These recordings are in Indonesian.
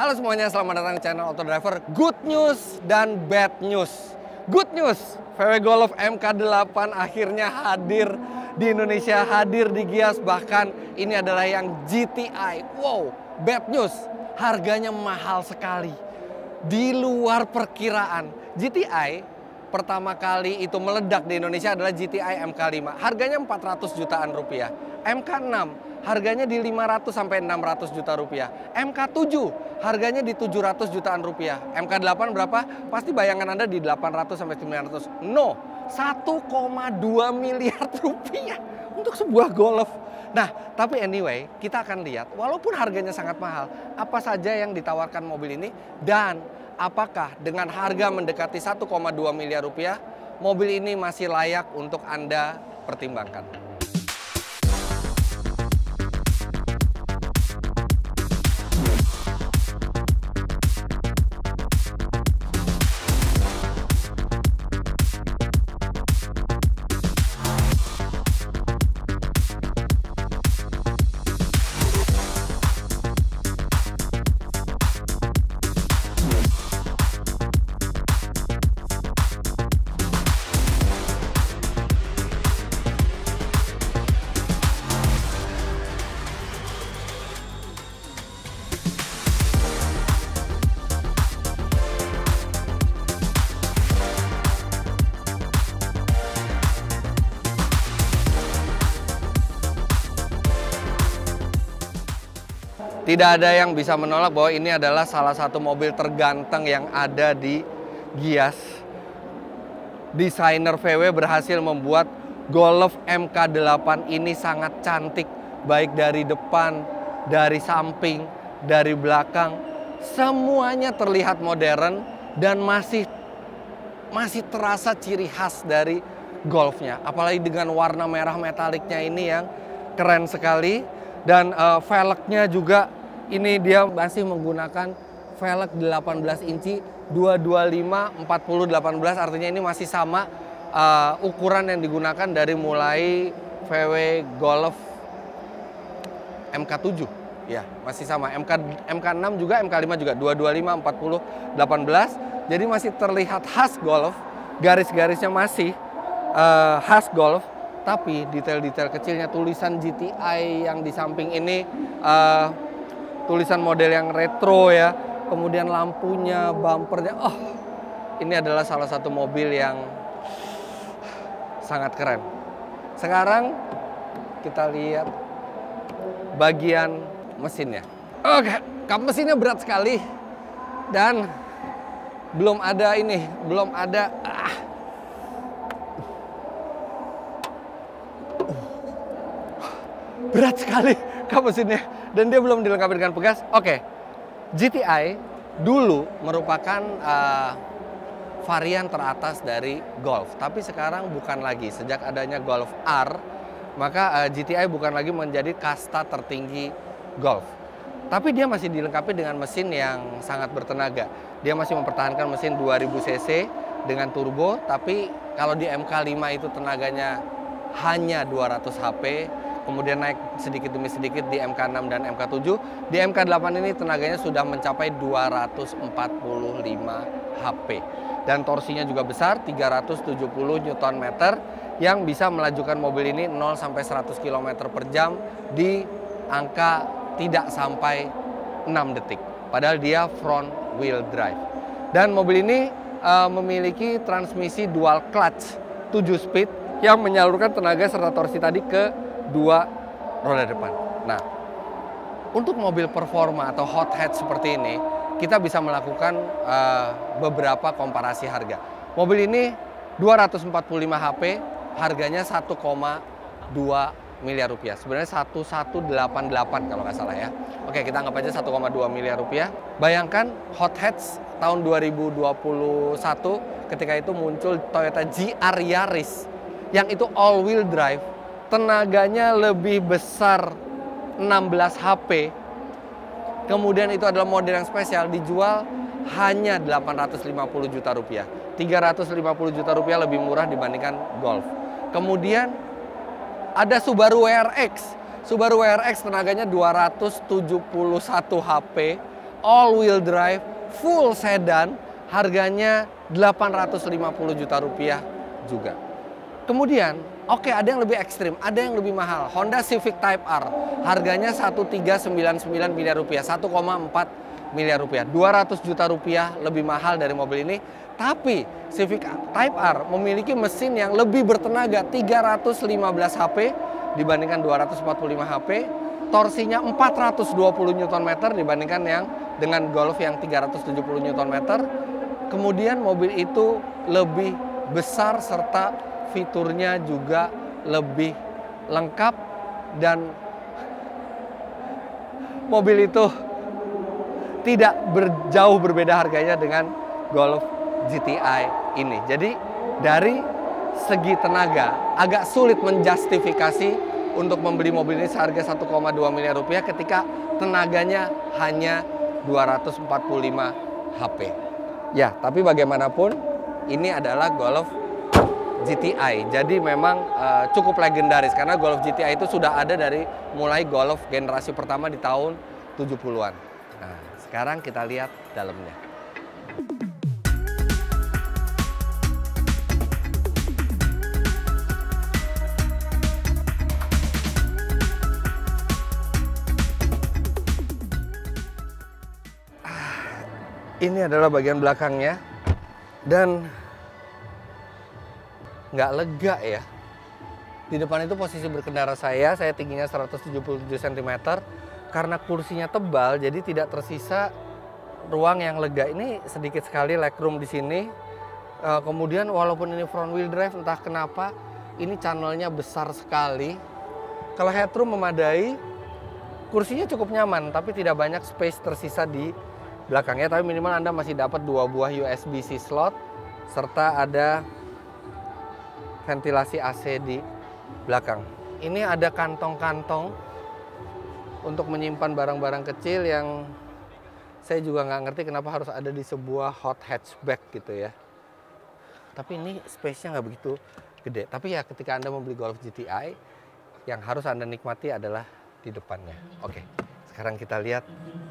Halo semuanya, selamat datang di channel Auto Driver. Good news dan bad news. Good news, VW Golf MK8 akhirnya hadir di Indonesia, hadir di Gias. Bahkan ini adalah yang GTI. Wow, bad news, harganya mahal sekali. Di luar perkiraan. GTI pertama kali itu meledak di Indonesia adalah GTI MK5. Harganya 400 jutaan rupiah. MK6 harganya di 500 sampai 600 juta rupiah. MK7 harganya di 700 jutaan rupiah. MK8 berapa? Pasti bayangan Anda di 800 sampai 900. No, 1,2 miliar rupiah untuk sebuah Golf. Nah, tapi anyway, kita akan lihat walaupun harganya sangat mahal, apa saja yang ditawarkan mobil ini dan apakah dengan harga mendekati 1,2 miliar rupiah, mobil ini masih layak untuk Anda pertimbangkan. Tidak ada yang bisa menolak bahwa ini adalah salah satu mobil terganteng yang ada di Gias. Desainer VW berhasil membuat Golf MK8 ini sangat cantik. Baik dari depan, dari samping, dari belakang. Semuanya terlihat modern dan masih terasa ciri khas dari Golfnya. Apalagi dengan warna merah metaliknya ini yang keren sekali. Dan velgnya juga ini dia masih menggunakan velg 18 inci 225 40 18, artinya ini masih sama ukuran yang digunakan dari mulai VW Golf MK7 ya, masih sama. MK6 juga, MK5 juga 225 40 18. Jadi masih terlihat khas Golf, garis-garisnya masih khas Golf. Tapi detail-detail kecilnya, tulisan GTI yang di samping ini, tulisan model yang retro ya, kemudian lampunya, bumpernya, ini adalah salah satu mobil yang sangat keren. Sekarang kita lihat bagian mesinnya. Oke, kap mesinnya berat sekali dan belum ada berat sekali kap mesinnya dan dia belum dilengkapi dengan pegas. Oke, GTI dulu merupakan varian teratas dari Golf, tapi sekarang bukan lagi. Sejak adanya Golf R, maka GTI bukan lagi menjadi kasta tertinggi Golf. Tapi dia masih dilengkapi dengan mesin yang sangat bertenaga. Dia masih mempertahankan mesin 2000 cc dengan turbo, tapi kalau di MK5 itu tenaganya hanya 200 HP. Kemudian naik sedikit demi sedikit di MK6 dan MK7. Di MK8 ini tenaganya sudah mencapai 245 HP. Dan torsinya juga besar, 370 Nm, yang bisa melajukan mobil ini 0 sampai 100 km per jam di angka tidak sampai 6 detik. Padahal dia front wheel drive. Dan mobil ini memiliki transmisi dual clutch 7 speed yang menyalurkan tenaga serta torsi tadi ke dua roda depan. Nah, untuk mobil performa atau hot hatch seperti ini, kita bisa melakukan beberapa komparasi harga. Mobil ini 245 HP, harganya 1,2 miliar rupiah. Sebenarnya 1188 kalau nggak salah ya. Oke, kita anggap aja 1,2 miliar rupiah. Bayangkan hot hatch tahun 2021 ketika itu muncul Toyota GR Yaris yang itu all wheel drive. Tenaganya lebih besar 16 HP. Kemudian itu adalah model yang spesial, dijual hanya 850 juta rupiah. 350 juta rupiah lebih murah dibandingkan Golf. Kemudian ada Subaru WRX. Subaru WRX tenaganya 271 HP, all wheel drive, full sedan, harganya 850 juta rupiah juga. Kemudian, oke, ada yang lebih ekstrim, ada yang lebih mahal. Honda Civic Type R, harganya 1399 miliar rupiah, 1,4 miliar rupiah. 200 juta rupiah lebih mahal dari mobil ini. Tapi Civic Type R memiliki mesin yang lebih bertenaga, 315 HP dibandingkan 245 HP. Torsinya 420 Nm dibandingkan yang dengan Golf yang 370 Nm. Kemudian mobil itu lebih besar serta fiturnya juga lebih lengkap, dan mobil itu tidak jauh berbeda harganya dengan Golf GTI ini. Jadi dari segi tenaga agak sulit menjustifikasi untuk membeli mobil ini seharga 1,2 miliar rupiah ketika tenaganya hanya 245 HP. Ya, tapi bagaimanapun ini adalah Golf GTI. Jadi memang cukup legendaris karena Golf GTI itu sudah ada dari mulai Golf generasi pertama di tahun 70-an. Nah, sekarang kita lihat dalamnya. Ini adalah bagian belakangnya, dan nggak lega ya. Di depan itu posisi berkendara saya tingginya 177 cm. Karena kursinya tebal, jadi tidak tersisa ruang yang lega. Ini sedikit sekali legroom di sini. Kemudian walaupun ini front wheel drive, entah kenapa ini channelnya besar sekali. Kalau headroom memadai, kursinya cukup nyaman, tapi tidak banyak space tersisa di belakangnya. Tapi minimal Anda masih dapat 2 buah USB-C slot, serta ada ventilasi AC di belakang. Ini ada kantong-kantong untuk menyimpan barang-barang kecil yang saya juga nggak ngerti kenapa harus ada di sebuah hot hatchback gitu ya. Tapi ini space-nya nggak begitu gede. Tapi ya ketika Anda membeli Golf GTI, yang harus Anda nikmati adalah di depannya. Oke, sekarang kita lihat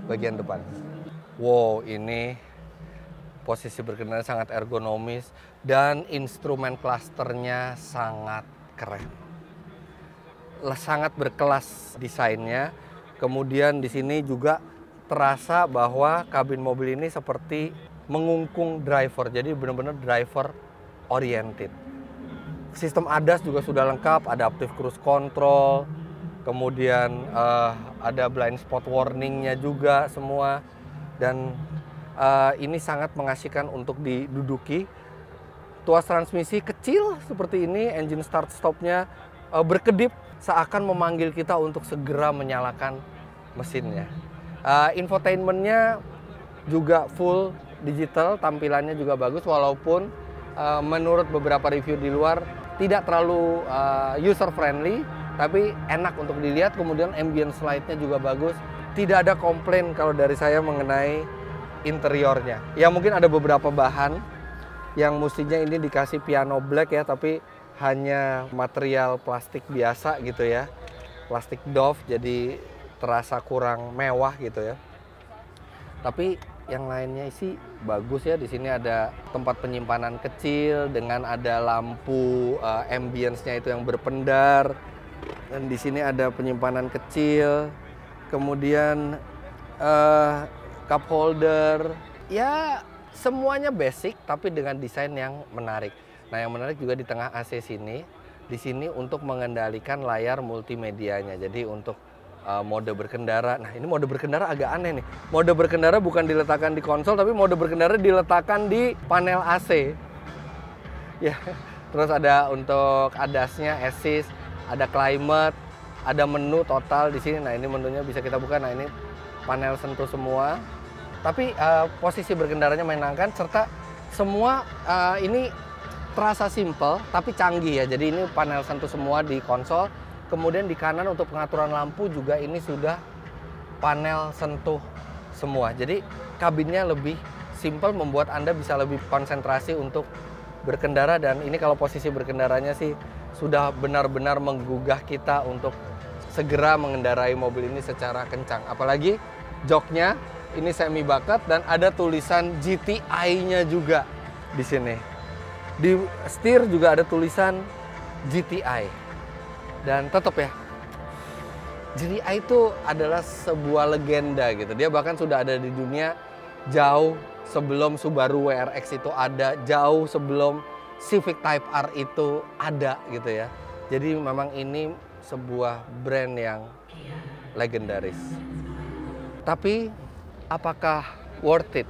bagian depan. Wow, ini posisi berkendara sangat ergonomis dan instrumen klasternya sangat keren. Sangat berkelas desainnya. Kemudian di sini juga terasa bahwa kabin mobil ini seperti mengungkung driver. Jadi benar-benar driver oriented. Sistem ADAS juga sudah lengkap, adaptive cruise control. Kemudian ada blind spot warningnya juga semua. Dan ini sangat mengasihkan untuk diduduki. Tuas transmisi kecil seperti ini, engine start stopnya berkedip seakan memanggil kita untuk segera menyalakan mesinnya. Infotainmentnya juga full digital, tampilannya juga bagus walaupun menurut beberapa review di luar tidak terlalu user friendly, tapi enak untuk dilihat. Kemudian ambience light-nya juga bagus. Tidak ada komplain kalau dari saya mengenai interiornya. Ya mungkin ada beberapa bahan yang mestinya ini dikasih piano black ya, tapi hanya material plastik biasa gitu ya. Plastik doff, jadi terasa kurang mewah gitu ya. Tapi yang lainnya sih bagus ya. Di sini ada tempat penyimpanan kecil dengan ada lampu ambience-nya itu yang berpendar. Dan di sini ada penyimpanan kecil. Kemudian cup holder, ya semuanya basic tapi dengan desain yang menarik. Nah, yang menarik juga di tengah AC sini, di sini untuk mengendalikan layar multimedianya. Jadi untuk mode berkendara, nah ini mode berkendara agak aneh nih. Mode berkendara bukan diletakkan di konsol, tapi mode berkendara diletakkan di panel AC. Ya, terus ada untuk ADAS-nya, assist, ada climate, ada menu total di sini. Nah, ini menunya bisa kita buka. Nah, ini panel sentuh semua. Tapi posisi berkendaranya menyenangkan, serta semua ini terasa simple tapi canggih ya. Jadi ini panel sentuh semua di konsol. Kemudian di kanan untuk pengaturan lampu juga ini sudah panel sentuh semua. Jadi kabinnya lebih simple, membuat Anda bisa lebih konsentrasi untuk berkendara. Dan ini kalau posisi berkendaranya sih sudah benar-benar menggugah kita untuk segera mengendarai mobil ini secara kencang. Apalagi joknya Ini semi bucket dan ada tulisan GTI-nya juga di sini. Di setir juga ada tulisan GTI. Dan tetap ya, GTI itu adalah sebuah legenda gitu. Dia bahkan sudah ada di dunia jauh sebelum Subaru WRX itu ada, jauh sebelum Civic Type R itu ada gitu ya. Jadi memang ini sebuah brand yang legendaris. Tapi apakah worth it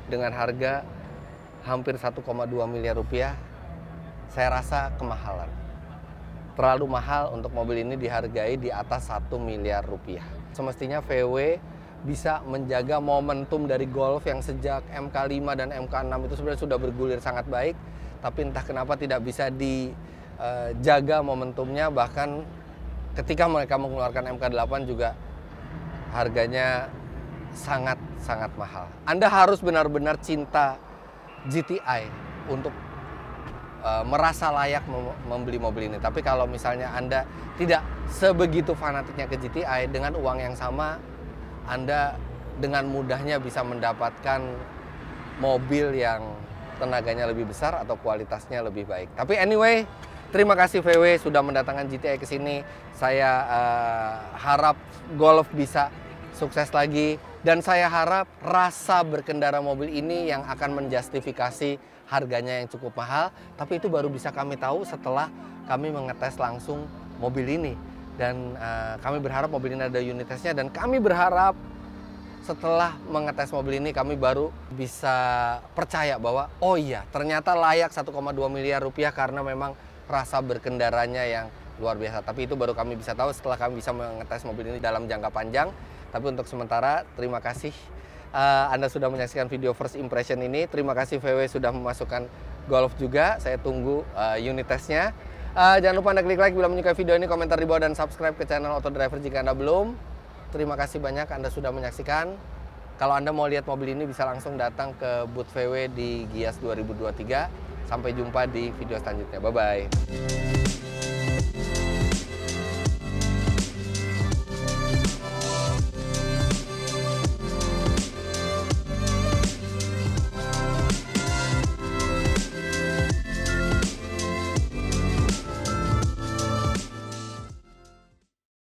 dengan harga hampir 1,2 miliar rupiah? Saya rasa kemahalan. Terlalu mahal untuk mobil ini dihargai di atas 1 miliar rupiah. Semestinya VW bisa menjaga momentum dari Golf yang sejak MK5 dan MK6 itu sebenarnya sudah bergulir sangat baik. Tapi entah kenapa tidak bisa dijaga momentumnya. Bahkan ketika mereka mengeluarkan MK8 juga harganya sangat mahal. Anda harus benar-benar cinta GTI untuk merasa layak membeli mobil ini. Tapi kalau misalnya Anda tidak sebegitu fanatiknya ke GTI, dengan uang yang sama Anda dengan mudahnya bisa mendapatkan mobil yang tenaganya lebih besar atau kualitasnya lebih baik. Tapi anyway, terima kasih VW sudah mendatangkan GTI ke sini. Saya harap Golf bisa sukses lagi. Dan saya harap rasa berkendara mobil ini yang akan menjustifikasi harganya yang cukup mahal. Tapi itu baru bisa kami tahu setelah kami mengetes langsung mobil ini. Dan kami berharap mobil ini ada unit testnya. Dan kami berharap setelah mengetes mobil ini kami baru bisa percaya bahwa oh iya ternyata layak 1,2 miliar rupiah karena memang rasa berkendaranya yang luar biasa. Tapi itu baru kami bisa tahu setelah kami bisa mengetes mobil ini dalam jangka panjang. Tapi untuk sementara, terima kasih Anda sudah menyaksikan video first impression ini. Terima kasih VW sudah memasukkan Golf juga. Saya tunggu unit testnya. Jangan lupa Anda klik like bila menyukai video ini, komentar di bawah, dan subscribe ke channel Auto Driver jika Anda belum. Terima kasih banyak Anda sudah menyaksikan. Kalau Anda mau lihat mobil ini bisa langsung datang ke booth VW di Gias 2023. Sampai jumpa di video selanjutnya. Bye-bye.